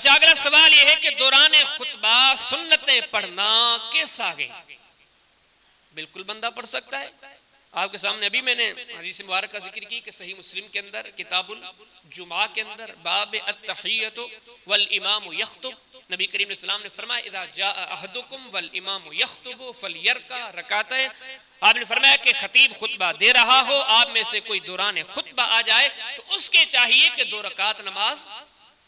اچھا اگلا سوال یہ ہے کہ دوران خطبہ سنتیں پڑھنا کیسا ہے؟ بالکل بندہ پڑھ سکتا ہے. آپ کے سامنے ابھی میں نے حدیث مبارک کا ذکر کی کہ صحیح مسلم کے اندر کتاب الجمعہ کے اندر باب التحیۃ والامام یخطب نبی کریم علیہ السلام نے فرمایا اذا جاء احدکم والامام یخطب فلیرکع رکعتین. آپ نے فرمایا کہ خطیب خطبہ دے رہا ہو، آپ میں سے کوئی دوران خطبہ آ جائے تو اس کے چاہیے کہ 2 رکعت نماز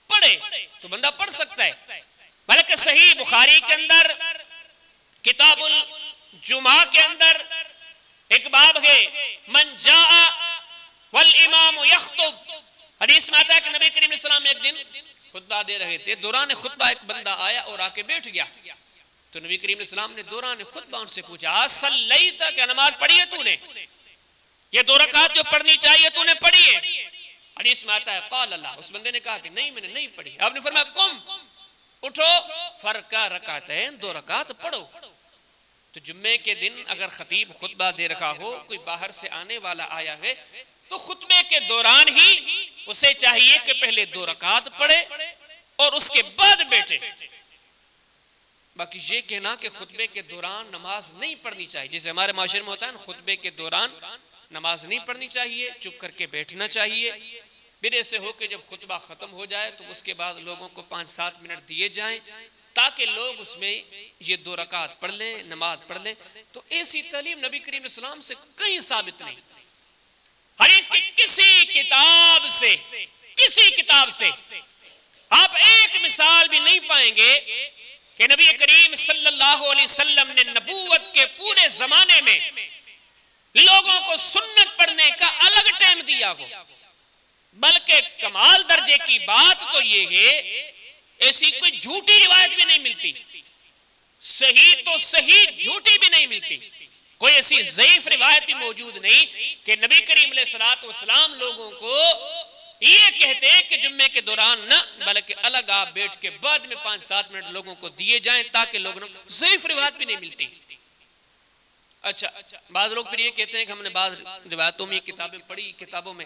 پڑھے. تو بندہ پڑھ سکتا ہے. بلکہ صحیح بخاری کے اندر کتاب الجمعہ کے اندر ایک باب ہے من جاء والامام یخطب. حدیث میں آتا ہے کہ نبی کریم علیہ السلام ایک دن خطبہ دے رہے تھے، دوران خطبہ ایک بندہ آیا اور آ کے بیٹھ گیا. تو نبی کریم علیہ السلام نے دوران خطبہ ان سے پوچھا صلیت، کیا نماز پڑھی ہے تو نے؟ یہ 2 رکعت جو پڑھنی چاہیے تو نے پڑھی ہے؟ حدیث میں آتا ہے قال اللہ، اس بندے نے کہا کہ نہیں میں نے نہیں پڑھی. آپ نے فرمایا قم، اٹھو فرکع رکعتین، 2 رکعت پڑھو. تو جمعے کے دن اگر خطیب خطبہ دے رکھا ہو، کوئی باہر سے آنے والا آیا ہے تو خطبے کے دوران ہی اسے چاہیے کہ پہلے 2 رکعت پڑھے اور اس کے بعد بیٹھے. باقی یہ کہنا کہ خطبے کے دوران نماز نہیں پڑھنی چاہیے، جیسے ہمارے معاشرے میں ہوتا ہے نا خطبے کے دوران نماز نہیں پڑھنی چاہیے، چپ کر کے بیٹھنا چاہیے. پھر ایسے ہو کہ جب خطبہ ختم ہو جائے تو اس کے بعد لوگوں کو 5-7 منٹ دیے جائیں تاکہ لوگ اس میں یہ 2 رکعت پڑھ لیں، نماز پڑھ لیں. تو ایسی تعلیم نبی کریم علیہ السلام سے کہیں ثابت نہیں. حدیث کی کسی کتاب سے آپ ایک مثال بھی نہیں پائیں گے کہ نبی کریم صلی اللہ علیہ وسلم نے نبوت کے پورے زمانے میں لوگوں کو سنت پڑھنے کا الگ ٹائم دیا ہو. بلکہ کمال درجے کی بات تو یہ ہے ایسی کوئی جھوٹی روایت بھی نہیں ملتی، صحیح تو صحیح جھوٹی بھی نہیں ملتی. کوئی ایسی ضعیف روایت بھی موجود نہیں کہ نبی کریم علیہ الصلوۃ والسلام لوگوں کو یہ کہتے ہیں کہ جمعے کے دوران نہ، بلکہ الگ آپ بیٹھ کے بعد میں 5-7 منٹ لوگوں کو دیے جائیں تاکہ لوگوں. ضعیف روایت بھی نہیں ملتی. اچھا بعض لوگ پھر یہ کہتے ہیں کہ ہم نے بعض روایتوں میں کتابیں پڑھی، کتابوں میں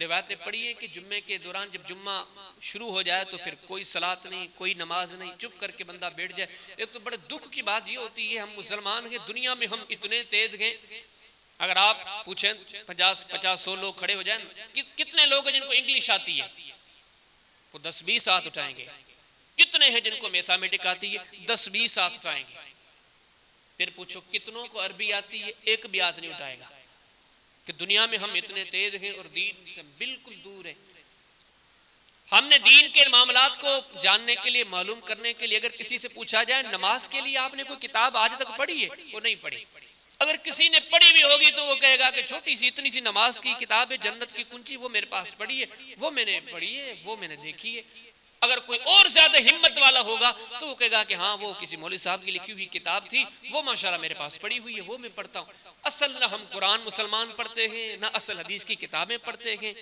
روایتیں پڑھی ہیں کہ جمعے کے دوران جب جمعہ شروع ہو جائے تو پھر کوئی صلاۃ نہیں، کوئی نماز نہیں، چپ کر کے بندہ بیٹھ جائے. ایک تو بڑے دکھ کی بات یہ ہوتی ہے ہم مسلمان ہیں، دنیا میں ہم اتنے تیز ہیں. اگر آپ پوچھیں 50-100 لوگ کھڑے ہو جائیں کتنے لوگ ہیں جن کو انگلش آتی ہے؟ وہ 10-20 ہاتھ اٹھائیں گے. کتنے ہیں جن کو میتھمیٹک آتی ہے؟ 10-20 ہاتھ اٹھائیں گے. پھر پوچھو کتنوں کو عربی آتی ہے؟ ایک بھی ہاتھ نہیں اٹھائے گا. کہ دنیا میں ہم اتنے تیز ہیں اور دین سے بالکل دور ہیں. ہم نے دین کے معاملات کو جاننے کے لیے، معلوم کرنے کے لیے اگر کسی سے پوچھا جائے نماز کے لیے آپ نے کوئی کتاب آج تک پڑھی ہے؟ وہ نہیں پڑھی. اگر کسی نے پڑھی بھی ہوگی تو وہ کہے گا کہ چھوٹی سی اتنی سی نماز کی کتاب ہے جنت کی کنجی، وہ میرے پاس پڑھی ہے، وہ میں نے پڑھی ہے، وہ میں نے دیکھی ہے. اگر کوئی اور زیادہ ہمت والا ہوگا تو وہ کہے گا کہ ہاں وہ کسی مولوی صاحب کی لکھی ہوئی کتاب تھی، وہ ماشاءاللہ میرے پاس پڑھی ہوئی ہے، وہ میں پڑھتا ہوں. اصل نہ ہم قرآن مسلمان پڑھتے ہیں نہ اصل حدیث کی کتابیں پڑھتے ہیں.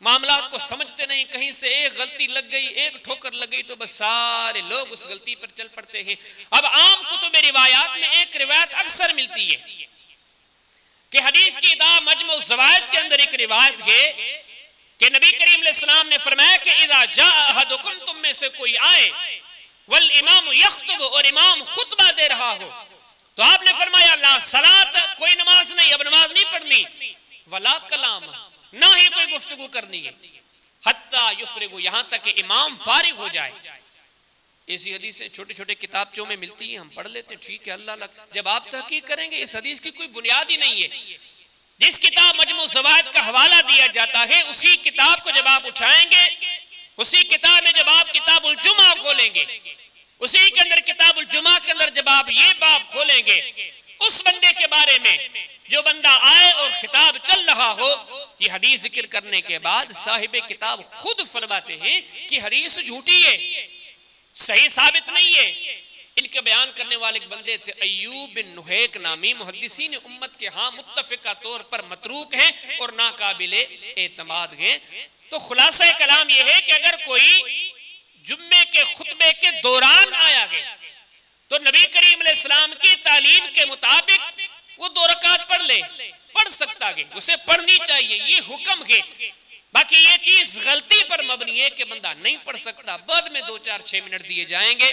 معاملات کو سمجھتے نہیں، کہیں سے ایک غلطی لگ گئی، ایک ٹھوکر لگ گئی تو بس سارے لوگ اس غلطی پر چل پڑتے ہیں. اب عام کتب روایات میں ایک روایت اکثر ملتی ہے کہ حدیث کی کتاب مجمع الزوائد کے اندر ایک روایت ہے کہ نبی کریم علیہ السلام نے فرمایا کہ اذا جاء احدکم، تم میں سے کوئی آئے، والامام یخطب، اور امام خطبہ دے رہا ہو، تو آپ نے فرمایا لا صلاۃ، کوئی نماز نہیں، اب نماز نہیں پڑھنی، ولا کلام، نہ ہی کوئی گفتگو کرنی ہے، حتی یفرغ، یہاں تک کہ امام فارغ ہو جائے. ایسی حدیثیں چھوٹے چھوٹے کتابچوں میں ملتی ہیں، ہم پڑھ لیتے ہیں، ٹھیک ہے اللہ لگ. جب آپ تحقیق کریں گے اس حدیث کی کوئی بنیاد ہی نہیں ہے. جس کتاب مجموع الزوائد کا حوالہ دیا جاتا ہے اسی کتاب کو جب آپ اٹھائیں گے، اسی کتاب میں جب آپ کتاب الجمعہ کھولیں گے، اسی کے اندر کتاب الجمعہ کے اندر جب آپ یہ باب کھولیں گے، اس بندے کے بارے میں جو بندہ آئے اور خطاب چل رہا ہو، یہ حدیث ذکر کرنے کے بعد صاحب کتاب خود فرماتے ہیں کہ حدیث جھوٹی ہے، صحیح ثابت نہیں ہے. ان کے بیان کرنے والے ایک بندے تھے ایوب بن نحیک نامی، محدثین امت کے ہاں متفقہ طور پر متروک ہیں اور ناقابل اعتماد ہیں. تو خلاصہ کلام یہ ہے کہ اگر کوئی جمعے کے خطبے کے دوران آیا ہے تو نبی کریم علیہ السلام کی تعلیم کے مطابق وہ 2 رکعت پڑھ لے، پڑھ سکتا ہے، اسے پڑھنی چاہیے، یہ حکم ہے. باقی یہ چیز غلطی پر مبنی ہے کہ بندہ نہیں پڑھ سکتا، بعد میں 2 4 6 منٹ دیے جائیں گے